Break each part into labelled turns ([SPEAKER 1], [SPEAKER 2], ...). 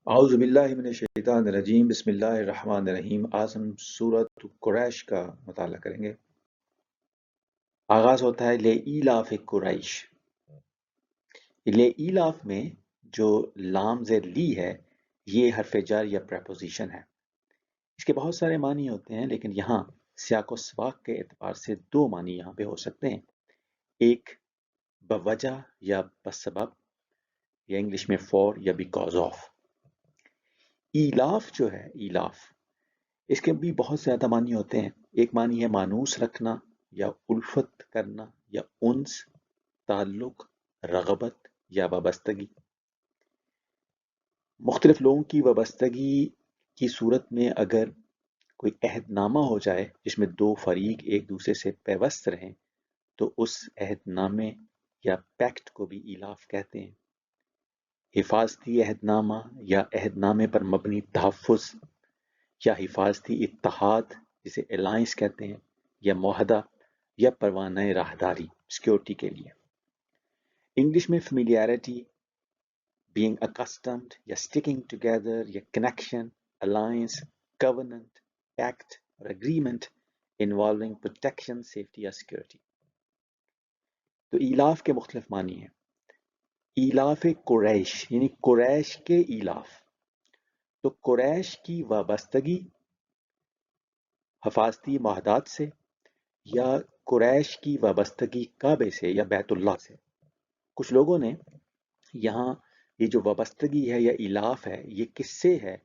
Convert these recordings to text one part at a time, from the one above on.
[SPEAKER 1] اعوذ باللہ من الشیطان الرجیم بسم اللہ الرحمن الرحیم۔ آج ہم سورۃ قریش کا مطالعہ کریں گے۔ آغاز ہوتا ہے لِإِيلَافِ قریش۔ لِإِيلَاف میں جو لام زیر لی ہے یہ حرف جر یا پریپوزیشن ہے۔ اس کے بہت سارے معنی ہوتے ہیں لیکن یہاں سیاق و سباق کے اعتبار سے دو معنی یہاں پہ ہو سکتے ہیں، ایک بوجہ یا بسبب یا انگلش میں فور یا بیکاز آف۔ ایلاف جو ہے ایلاف اس کے بھی بہت زیادہ معنی ہوتے ہیں۔ ایک معنی ہے مانوس رکھنا یا الفت کرنا یا انس، تعلق، رغبت یا وابستگی۔ مختلف لوگوں کی وابستگی کی صورت میں اگر کوئی عہد نامہ ہو جائے جس میں دو فریق ایک دوسرے سے پیوست رہیں تو اس عہد نامے یا پیکٹ کو بھی ایلاف کہتے ہیں۔ حفاظتی عہد نامہ یا عہد نامے پر مبنی تحفظ یا حفاظتی اتحاد جسے الائنس کہتے ہیں، یا معاہدہ یا پروانہ راہداری سیکیورٹی کے لیے۔ انگلش میں فیملیرٹی، being accustomed یا sticking together یا connection، alliance، covenant، pact اور agreement involving protection، safety یا security۔ تو ایلاف کے مختلف معنی ہیں۔ ایلاف قریش یعنی قریش کے ایلاف، تو قریش کی وابستگی حفاظتی معاہدات سے یا قریش کی وابستگی کعبے سے یا بیت اللہ سے۔ کچھ لوگوں نے یہاں یہ جو وابستگی ہے یا ایلاف ہے یہ کس سے ہے،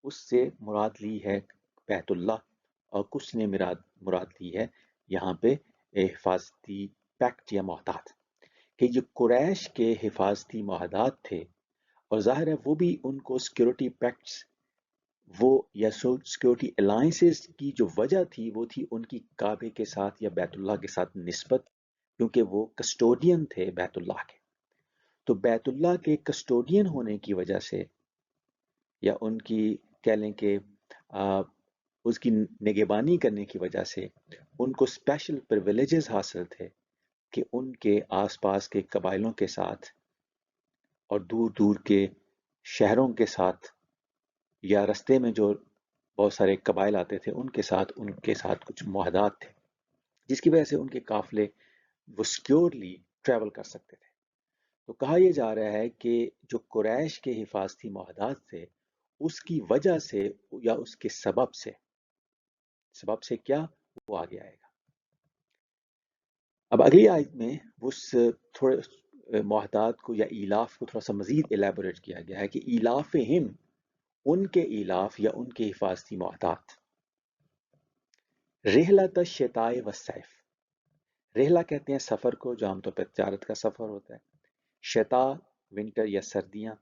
[SPEAKER 1] اس سے مراد لی ہے بیت اللہ، اور کچھ نے مراد لی ہے یہاں پہ حفاظتی پیکٹ یا معاہدات، کہ جو قریش کے حفاظتی معاہدات تھے، اور ظاہر ہے وہ بھی ان کو سیکیورٹی پیکٹس وہ یا سیکیورٹی الائنسز کی جو وجہ تھی وہ تھی ان کی کعبے کے ساتھ یا بیت اللہ کے ساتھ نسبت، کیونکہ وہ کسٹوڈین تھے بیت اللہ کے۔ تو بیت اللہ کے کسٹوڈین ہونے کی وجہ سے یا ان کی کہہ لیں کہ اس کی نگہبانی کرنے کی وجہ سے ان کو اسپیشل پریویلیجز حاصل تھے کہ ان کے آس پاس کے قبائلوں کے ساتھ اور دور دور کے شہروں کے ساتھ یا رستے میں جو بہت سارے قبائل آتے تھے ان کے ساتھ کچھ معاہدات تھے، جس کی وجہ سے ان کے قافلے وہ سیکیورلی ٹریول کر سکتے تھے۔ تو کہا یہ جا رہا ہے کہ جو قریش کے حفاظتی معاہدات تھے اس کی وجہ سے یا اس کے سبب سے کیا وہ آگے آئے گا۔ اب اگلی آیت میں اس تھوڑے معاہدات کو یا ایلاف کو تھوڑا سا مزید الیبوریٹ کیا گیا ہے کہ ایلافہم، ان کے ایلاف یا ان کے حفاظتی معاہدات۔ رحلۃ الشتاء والصیف، رحلہ کہتے ہیں سفر کو جو عام طور پر تجارت کا سفر ہوتا ہے، شتاء ونٹر یا سردیاں،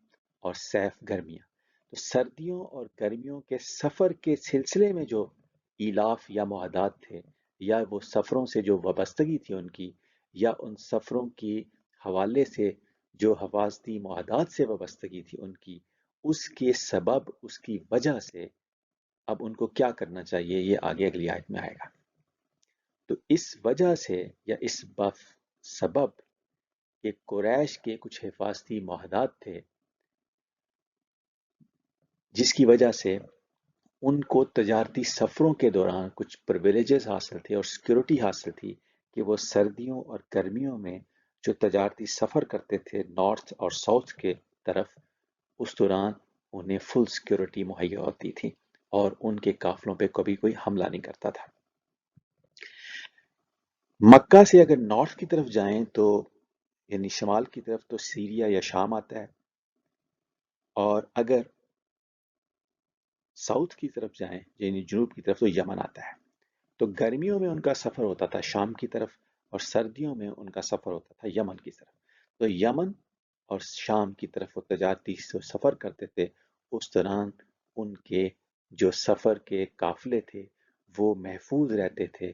[SPEAKER 1] اور صیف گرمیاں۔ تو سردیوں اور گرمیوں کے سفر کے سلسلے میں جو ایلاف یا معاہدات تھے یا وہ سفروں سے جو وابستگی تھی ان کی، یا ان سفروں کی حوالے سے جو حفاظتی معاہدات سے وابستگی تھی ان کی، اس کے سبب اس کی وجہ سے اب ان کو کیا کرنا چاہیے یہ آگے اگلی آیت میں آئے گا۔ تو اس وجہ سے یا اس سبب کہ قریش کے کچھ حفاظتی معاہدات تھے جس کی وجہ سے ان کو تجارتی سفروں کے دوران کچھ پرویلیجز حاصل تھے اور سیکیورٹی حاصل تھی کہ وہ سردیوں اور گرمیوں میں جو تجارتی سفر کرتے تھے نارتھ اور ساؤتھ کے طرف، اس دوران انہیں فل سیکیورٹی مہیا ہوتی تھی اور ان کے قافلوں پہ کبھی کوئی حملہ نہیں کرتا تھا۔ مکہ سے اگر نارتھ کی طرف جائیں تو یعنی شمال کی طرف تو سیریا یا شام آتا ہے، اور اگر ساؤتھ کی طرف جائیں یعنی جنوب کی طرف تو یمن آتا ہے۔ تو گرمیوں میں ان کا سفر ہوتا تھا شام کی طرف، اور سردیوں میں ان کا سفر ہوتا تھا یمن کی طرف۔ تو یمن اور شام کی طرف وہ تجارتی سفر کرتے تھے، اس دوران ان کے جو سفر کے قافلے تھے وہ محفوظ رہتے تھے،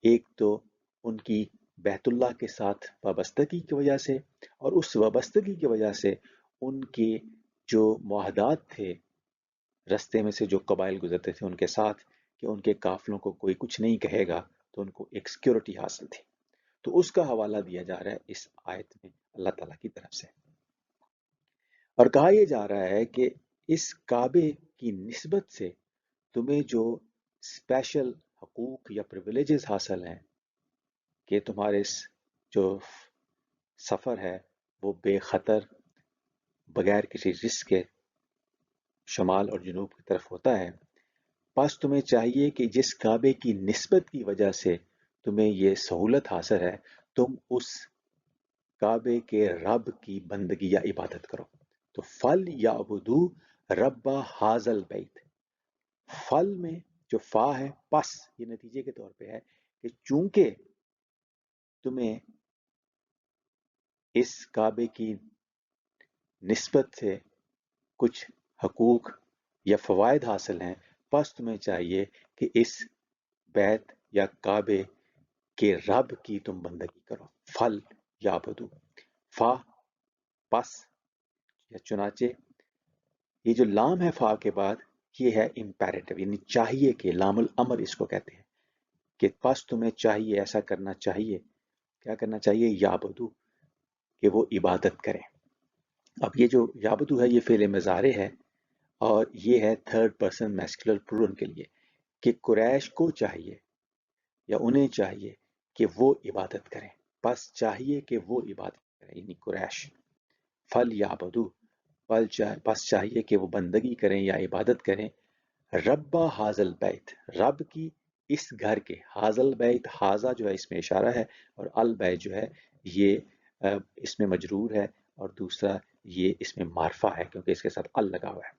[SPEAKER 1] ایک تو ان کی بیت اللہ کے ساتھ وابستگی کی وجہ سے، اور اس وابستگی کی وجہ سے ان کے جو معاہدات تھے رستے میں سے جو قبائل گزرتے تھے ان کے ساتھ کہ ان کے قافلوں کو کوئی کچھ نہیں کہے گا، تو ان کو ایک سیکیورٹی حاصل تھی۔ تو اس کا حوالہ دیا جا رہا ہے اس آیت میں اللہ تعالیٰ کی طرف سے، اور کہا یہ جا رہا ہے کہ اس کعبے کی نسبت سے تمہیں جو اسپیشل حقوق یا پریویلیجز حاصل ہیں کہ تمہارے جو سفر ہے وہ بے خطر بغیر کسی رسک کے شمال اور جنوب کی طرف ہوتا ہے، پس تمہیں چاہیے کہ جس کعبے کی نسبت کی وجہ سے تمہیں یہ سہولت حاصل ہے، تم اس کعبے کے رب کی بندگی یا عبادت کرو۔ تو فل یا ابدو ربا حاضل بیت، فل میں جو فا ہے پس یہ نتیجے کے طور پہ ہے کہ چونکہ تمہیں اس کعبے کی نسبت سے کچھ حقوق یا فوائد حاصل ہیں، پس تمہیں چاہیے کہ اس بیت یا کعبے کے رب کی تم بندگی کرو۔ فل یا بدو، فا پس یا چنانچہ، یہ جو لام ہے فا کے بعد یہ ہے امپیریٹو، یعنی چاہیے کہ، لام الامر اس کو کہتے ہیں کہ پس تمہیں چاہیے، ایسا کرنا چاہیے، کیا کرنا چاہیے، یا بدو، کہ وہ عبادت کریں۔ اب یہ جو یابدو ہے یہ فعل مضارع ہے اور یہ ہے تھرڈ پرسن میسکولر پلورل کے لیے کہ قریش کو چاہیے یا انہیں چاہیے کہ وہ عبادت کریں، پس چاہیے کہ وہ عبادت کریں، یعنی قریش۔ فل یعبدو، پس چاہیے کہ وہ بندگی کریں یا عبادت کریں، ربا حاضل بیت، رب کی اس گھر کے، حاضل بیت، حاضہ جو ہے اس میں اشارہ ہے اور البیت جو ہے یہ اس میں مجرور ہے اور دوسرا یہ اس میں معرفہ ہے کیونکہ اس کے ساتھ ال لگا ہوا ہے۔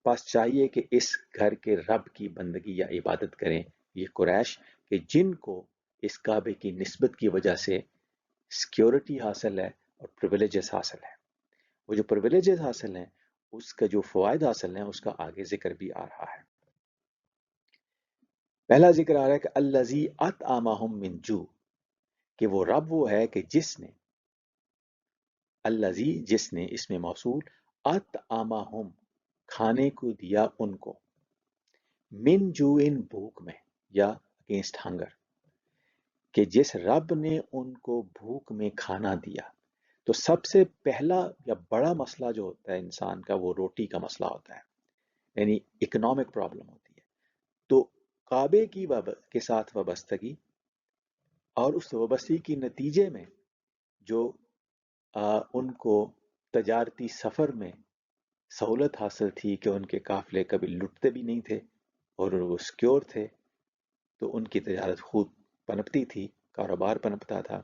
[SPEAKER 1] پس چاہیے کہ اس گھر کے رب کی بندگی یا عبادت کریں یہ قریش کہ جن کو اس کعبے کی نسبت کی وجہ سے سیکیورٹی حاصل ہے اور پریویلیجز حاصل ہے۔ وہ جو پریویلیجز حاصل ہیں اس کا جو فوائد حاصل ہیں اس کا آگے ذکر بھی آ رہا ہے۔ پہلا ذکر آ رہا ہے کہ الذی اطعمہم من جوع، کہ وہ رب وہ ہے کہ جس نے، الذی جس نے، اس میں موصول، اطعمہم کھانے کو دیا ان کو، من جوع بھوک میں یا اگینسٹ ہنگر، کہ جس رب نے ان کو بھوک میں کھانا دیا۔ تو سب سے پہلا یا بڑا مسئلہ جو ہوتا ہے انسان کا وہ روٹی کا مسئلہ ہوتا ہے، یعنی اکنامک پرابلم ہوتی ہے۔ تو کعبے کی کے ساتھ وابستگی اور اس وابستگی کے نتیجے میں جو ان کو تجارتی سفر میں سہولت حاصل تھی کہ ان کے قافلے کبھی لٹتے بھی نہیں تھے اور وہ سکیور تھے، تو ان کی تجارت خود پنپتی تھی، کاروبار پنپتا تھا،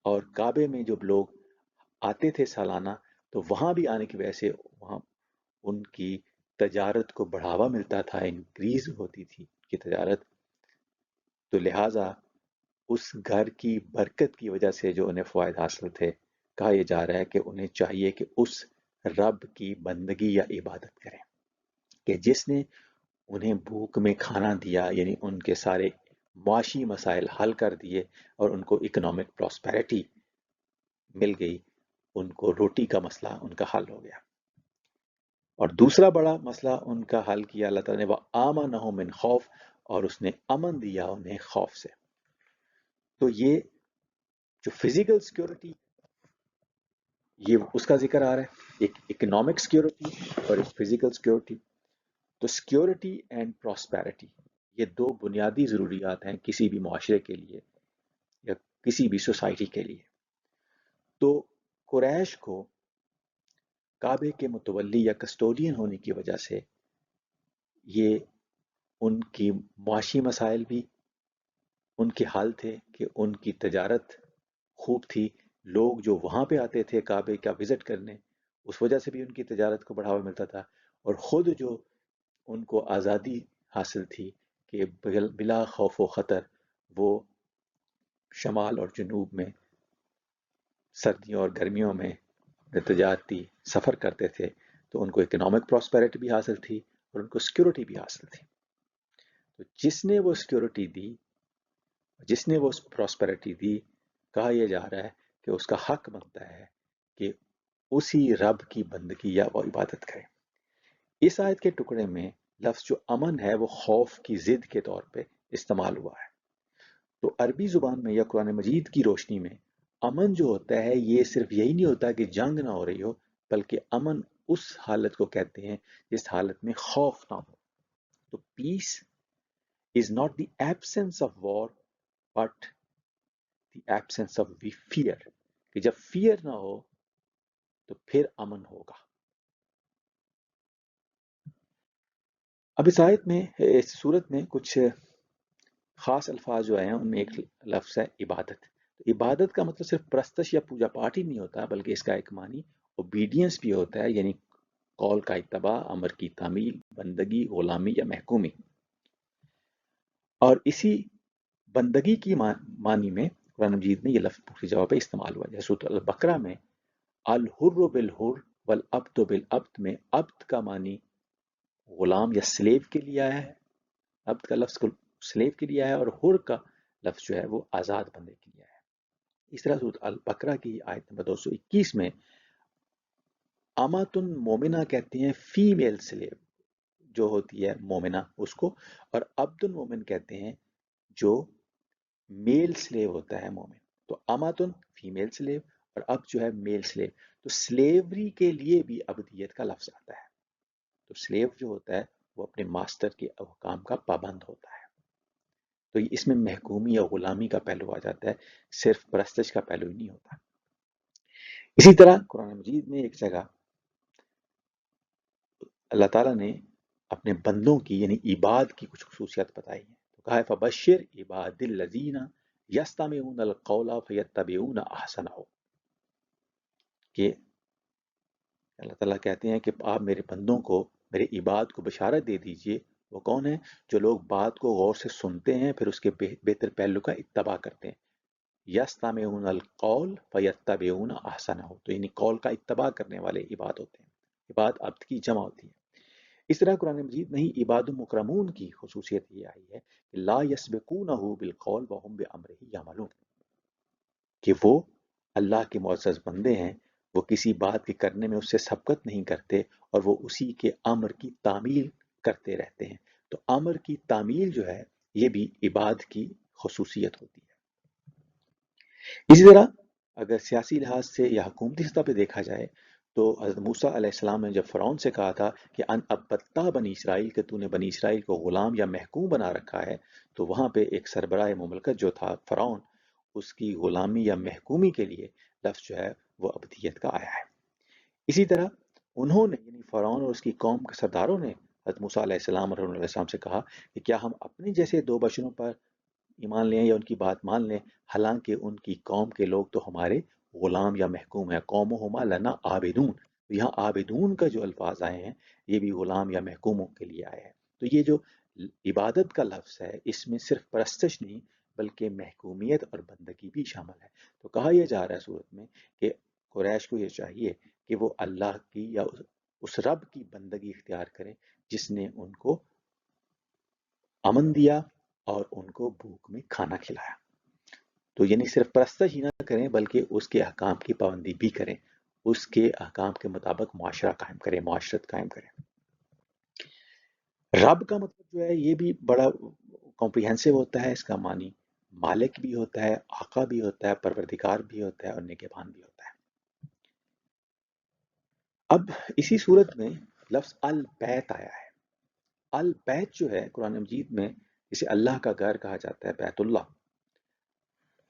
[SPEAKER 1] اور کعبے میں جب لوگ آتے تھے سالانہ تو وہاں بھی آنے کی وجہ سے وہاں ان کی تجارت کو بڑھاوا ملتا تھا، انکریز ہوتی تھی کی تجارت، تو لہٰذا اس گھر کی برکت کی وجہ سے جو انہیں فوائد حاصل تھے، کہا یہ جا رہا ہے کہ انہیں چاہیے کہ اس رب کی بندگی یا عبادت کریں کہ جس نے انہیں بھوک میں کھانا دیا، یعنی ان کے سارے معاشی مسائل حل کر دیے اور ان کو اکنامک پراسپیرٹی مل گئی، ان کو روٹی کا مسئلہ ان کا حل ہو گیا۔ اور دوسرا بڑا مسئلہ ان کا حل کیا اللہ تعالیٰ نے، وہ آمنہم من خوف، اور اس نے امن دیا انہیں خوف سے۔ تو یہ جو فزیکل سیکیورٹی یہ اس کا ذکر آ رہا ہے، ایک اکنامک سیکیورٹی اور ایک فزیکل سیکیورٹی۔ تو سیکیورٹی اینڈ پراسپیرٹی یہ دو بنیادی ضروریات ہیں کسی بھی معاشرے کے لیے یا کسی بھی سوسائٹی کے لیے۔ تو قریش کو کعبے کے متولی یا کسٹوڈین ہونے کی وجہ سے یہ ان کی معاشی مسائل بھی ان کے حل تھے کہ ان کی تجارت خوب تھی، لوگ جو وہاں پہ آتے تھے کعبے کا وزٹ کرنے اس وجہ سے بھی ان کی تجارت کو بڑھاوا ملتا تھا، اور خود جو ان کو آزادی حاصل تھی کہ بلا خوف و خطر وہ شمال اور جنوب میں سردیوں اور گرمیوں میں تجارتی سفر کرتے تھے، تو ان کو اکنامک پراسپیرٹی بھی حاصل تھی اور ان کو سیکیورٹی بھی حاصل تھی۔ تو جس نے وہ سیکیورٹی دی، جس نے وہ پراسپیرٹی دی، کہا یہ جا رہا ہے کہ اس کا حق بنتا ہے کہ اسی رب کی بندگی یا وہ عبادت کرے۔ اس آیت کے ٹکڑے میں لفظ جو امن ہے وہ خوف کی ضد کے طور پہ استعمال ہوا ہے۔ تو عربی زبان میں یا قرآن مجید کی روشنی میں امن جو ہوتا ہے یہ صرف یہی نہیں ہوتا کہ جنگ نہ ہو رہی ہو، بلکہ امن اس حالت کو کہتے ہیں جس حالت میں خوف نہ ہو. تو peace is not the absence of war but the absence of the fear. کہ جب فیئر نہ ہو تو پھر امن ہوگا. اب اس آیت میں اس صورت میں کچھ خاص الفاظ جو آئے ہیں ان میں ایک لفظ ہے عبادت. عبادت کا مطلب صرف پرستش یا پوجا پاٹ ہی نہیں ہوتا بلکہ اس کا ایک معنی اوبیڈینس بھی ہوتا ہے، یعنی قول کا اتباع، امر کی تعمیل، بندگی، غلامی یا محکومی. اور اسی بندگی کی معنی میں قرآن مجید میں یہ لفظ پوچھے جواب پہ استعمال ہوا. جیسے سورۃ البقرہ میں الحر بالحر والعبد بالعبد میں عبد کا معنی غلام یا سلیو کے لیے آیا ہے، عبد کا لفظ سلیو کے لیے آیا ہے، اور حر کا لفظ جو ہے وہ آزاد بندے کے لیے آیا ہے. اس طرح سورۃ البقرہ کی آیت نمبر 221 میں اماتن مومنہ کہتے ہیں فیمیل سلیو جو ہوتی ہے مومنہ اس کو، اور عبد المومن کہتے ہیں جو میل سلیو ہوتا ہے مومن. تو اماتن فیمیل سلیو اور عبد جو ہے میل سلیو. تو سلیوری کے لیے بھی عبدیت کا لفظ آتا ہے. تو سلیو جو ہوتا ہے وہ اپنے ماسٹر کے احکام کا پابند ہوتا ہے. تو اس میں محکومی یا غلامی کا پہلو آ جاتا ہے، صرف پرستش کا پہلو ہی نہیں ہوتا. اسی طرح قرآن مجید میں ایک جگہ اللہ تعالیٰ نے اپنے بندوں کی یعنی عباد کی کچھ خصوصیات بتائی ہیں. تو کہا ہے فبشر عباد الذین یستمعون القول فیتبعون احسنہ، کہ اللہ تعالیٰ کہتے ہیں کہ آپ میرے بندوں کو، میرے عباد کو بشارت دے دیجئے. وہ کون ہیں؟ جو لوگ بات کو غور سے سنتے ہیں پھر اس کے بہتر پہلو کا اتباع کرتے ہیں. یستمعون القول فیتبعون احسنہ، تو یعنی قول کا اتباع کرنے والے عباد ہوتے ہیں. عباد عبد کی جمع ہوتی ہے. اس طرح قرآن مجید میں ہی عباد مکرمون کی خصوصیت یہ آئی ہے کہ لا یسبقونہ بالقول وہم بامرہ یعملون، کہ وہ اللہ کے معزز بندے ہیں، وہ کسی بات کے کرنے میں اس سے سبقت نہیں کرتے اور وہ اسی کے امر کی تعمیل کرتے رہتے ہیں. تو امر کی تعمیل جو ہے یہ بھی عباد کی خصوصیت ہوتی ہے. اسی طرح اگر سیاسی لحاظ سے یا حکومتی سطح پہ دیکھا جائے تو حضرت موسیٰ علیہ السلام نے جب فرعون سے کہا تھا کہ ان ابتّا بنی اسرائیل، کہ تو نے بنی اسرائیل کو غلام یا محکوم بنا رکھا ہے، تو وہاں پہ ایک سربراہ مملکت جو تھا فرعون، اس کی غلامی یا محکومی کے لیے لفظ جو ہے وہ عبدیت کا آیا ہے. اسی طرح انہوں نے یعنی فرعون اور اس کی قوم کے سرداروں نے حضرت موسیٰ علیہ السلام اور علیہ السلام سے کہا کہ کیا ہم اپنے جیسے دو بشروں پر ایمان لیں یا ان کی بات مان لیں، حالانکہ ان کی قوم کے لوگ تو ہمارے غلام یا محکوم ہیں. قومہما لنا عابدون، یہاں عابدون کا جو الفاظ آئے ہیں یہ بھی غلام یا محکوموں کے لیے آئے ہیں. تو یہ جو عبادت کا لفظ ہے اس میں صرف پرستش نہیں بلکہ محکومیت اور بندگی بھی شامل ہے. تو کہا یہ جا رہا ہے صورت میں کہ قریش کو یہ چاہیے کہ وہ اللہ کی یا اس رب کی بندگی اختیار کریں جس نے ان کو امن دیا اور ان کو بھوک میں کھانا کھلایا. تو یعنی صرف پرستش ہی نہ کریں بلکہ اس کے احکام کی پابندی بھی کریں، اس کے احکام کے مطابق معاشرہ قائم کریں، معاشرت قائم کریں. رب کا مطلب جو ہے یہ بھی بڑا کمپریہنسو ہوتا ہے. اس کا معنی مالک بھی ہوتا ہے، آقا بھی ہوتا ہے، پروردگار بھی ہوتا ہے اور نگہبان بھی ہوتا ہے. اب اسی صورت میں لفظ البیت آیا ہے. البیت جو ہے قرآن مجید میں جسے اللہ کا گھر کہا جاتا ہے، بیت اللہ،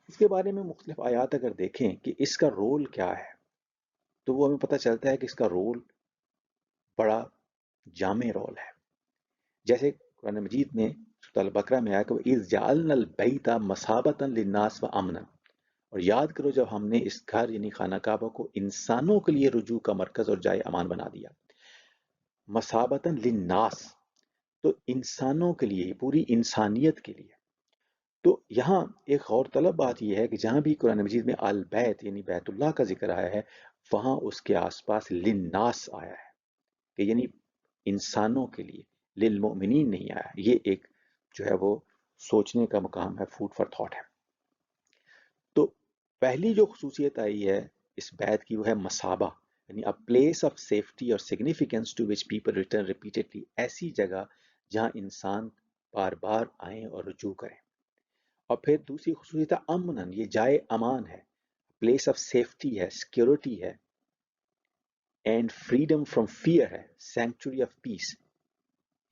[SPEAKER 1] اس کے بارے میں مختلف آیات اگر دیکھیں کہ اس کا رول کیا ہے تو وہ ہمیں پتہ چلتا ہے کہ اس کا رول بڑا جامع رول ہے. جیسے قرآن مجید میں سورۃ البقرہ میں آیا کہ اِذْ جَعَلْنَا الْبَيْتَ مَثَابَةً لِلنَّاسِ وَأَمْنًا، اور یاد کرو جب ہم نے اس گھر یعنی خانہ کعبہ کو انسانوں کے لیے رجوع کا مرکز اور جائے امان بنا دیا. مَثَابَةً لِلنَّاسِ، تو انسانوں کے لیے، پوری انسانیت کے لیے. تو یہاں ایک غور طلب بات یہ ہے کہ جہاں بھی قرآن مجید میں البیت یعنی بیت اللہ کا ذکر آیا ہے وہاں اس کے آس پاس للناس آیا ہے، کہ یعنی انسانوں کے لیے، للمؤمنین نہیں آیا. یہ ایک جو ہے وہ سوچنے کا مقام ہے، فوڈ فار تھاٹ ہے. تو پہلی جو خصوصیت آئی ہے اس بیت کی وہ ہے مثابہ، یعنی a place of safety اور significance to which people return repeatedly، ایسی جگہ جہاں انسان بار بار آئیں اور رجوع کریں. اور پھر دوسری خصوصیت ہے امنن، یہ جائے امان ہے، پلیس آف سیفٹی ہے، سیکیورٹی ہے. اینڈ فریڈم فرام فیئر ہے، سینکچوری آف پیس.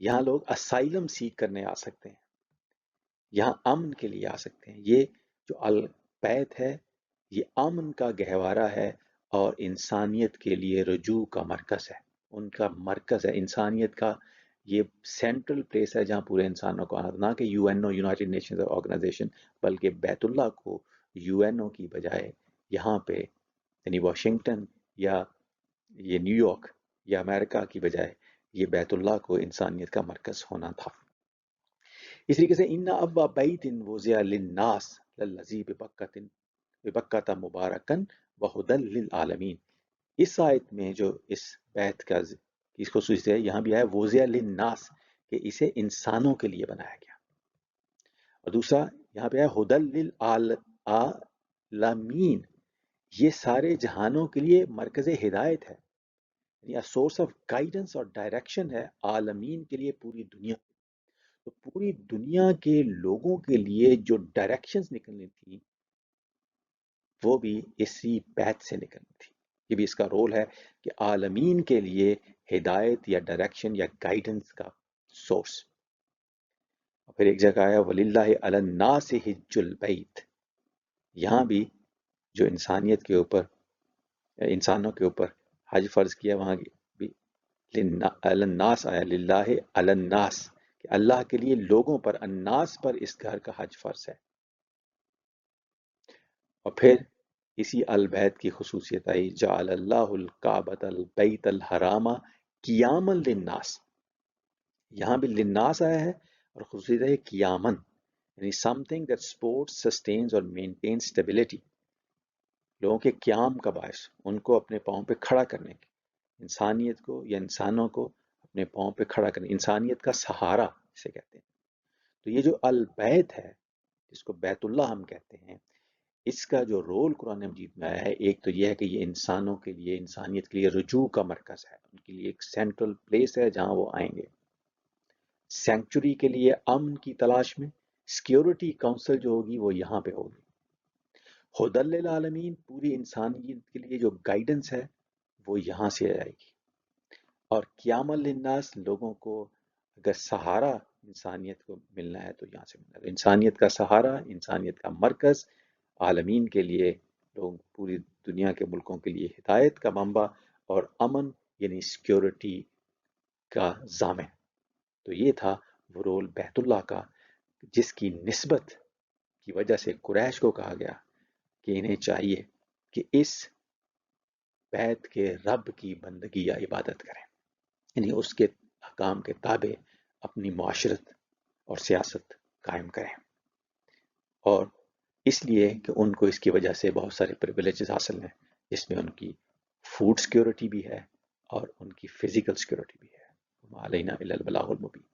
[SPEAKER 1] یہاں لوگ اسائلم سیکھ کرنے آ سکتے ہیں، یہاں امن کے لیے آ سکتے ہیں. یہ جو البیت ہے یہ امن کا گہوارہ ہے اور انسانیت کے لیے رجوع کا مرکز ہے، ان کا مرکز ہے انسانیت کا. یہ سینٹرل پلیس ہے جہاں پورے انسانوں کو آنا، نہ کہ U N O united nations organization, بلکہ بیت اللہ کو یو این او کی بجائے یہاں پہ یعنی واشنگٹن یا یہ نیو یارک یا امریکہ کی بجائے یہ بیت اللہ کو انسانیت کا مرکز ہونا تھا. اس طریقے سے ان ابا بیت وضع للناس للذی ببکۃ مبارکن وہدی للعالمین. اس آیت میں جو اس بیت کا اس خصوصیت ہے یہاں بھی آیا وضع للناس کہ اسے انسانوں کے لیے بنایا گیا، اور دوسرا یہاں پہ آیا ہدی للعالمین، یہ سارے جہانوں کے لیے مرکز ہدایت ہے، یعنی سورس آف گائیڈنس اور ڈائریکشن ہے عالمین کے لیے، پوری دنیا. تو پوری دنیا کے لوگوں کے لیے جو ڈائریکشنز نکلنی تھی وہ بھی اسی بیت سے نکلنی تھی. یہ بھی اس کا رول ہے کہ عالمین کے لیے ہدایت یا ڈائریکشن یا گائیڈنس کا سورس. اور پھر ایک جگہ آیا وَلِلَّهِ عَلَى النَّاسِ حِجُّ الْبَيْتِ، یہاں بھی جو انسانیت کے اوپر انسانوں کے اوپر حج فرض کیا وہاں بھی علی الناس آیا، للہ علی الناس کہ اللہ کے لیے لوگوں پر، الناس پر اس گھر کا حج فرض ہے. اور پھر اسی البیت کی خصوصیت آئی جعل اللہ الکعبۃ البیت الحرام قیاما للناس، یہاں بھی للناس آیا ہے اور خصوصیت ہے قیامن، یعنی something that supports, sustains اور maintains stability، لوگوں کے قیام کا باعث، ان کو اپنے پاؤں پہ کھڑا کرنے کی، انسانیت کو یا انسانوں کو اپنے پاؤں پہ کھڑا کرنے، انسانیت کا سہارا اسے کہتے ہیں. تو یہ جو البیت ہے جس کو بیت اللہ ہم کہتے ہیں، اس کا جو رول قرآن مجید میں آیا ہے ایک تو یہ ہے کہ یہ انسانوں کے لیے، انسانیت کے لیے رجوع کا مرکز ہے، ان کے لیے ایک سینٹرل پلیس ہے جہاں وہ آئیں گے. سینکچوری کے لیے امن کی تلاش میں سیکیورٹی کونسل جو ہوگی وہ یہاں پہ ہوگی. ہدی للعالمین، پوری انسانیت کے لیے جو گائیڈنس ہے وہ یہاں سے آئے گی. اور قیام للناس، لوگوں کو اگر سہارا انسانیت کو ملنا ہے تو یہاں سے ملنا ہے. انسانیت کا سہارا، انسانیت کا مرکز، عالمین کے لیے، لوگ پوری دنیا کے ملکوں کے لیے ہدایت کا منبع اور امن یعنی سیکیورٹی کا ضامن. تو یہ تھا وہ رول بیت اللہ کا جس کی نسبت کی وجہ سے قریش کو کہا گیا کہ انہیں چاہیے کہ اس بیت کے رب کی بندگی یا عبادت کریں، یعنی اس کے احکام کے تابع اپنی معاشرت اور سیاست قائم کریں. اور اس لیے کہ ان کو اس کی وجہ سے بہت سارے پریویلیجز حاصل ہیں، جس میں ان کی فوڈ سیکیورٹی بھی ہے اور ان کی فزیکل سیکیورٹی بھی ہے. وما علینا الا البلاغ المبین.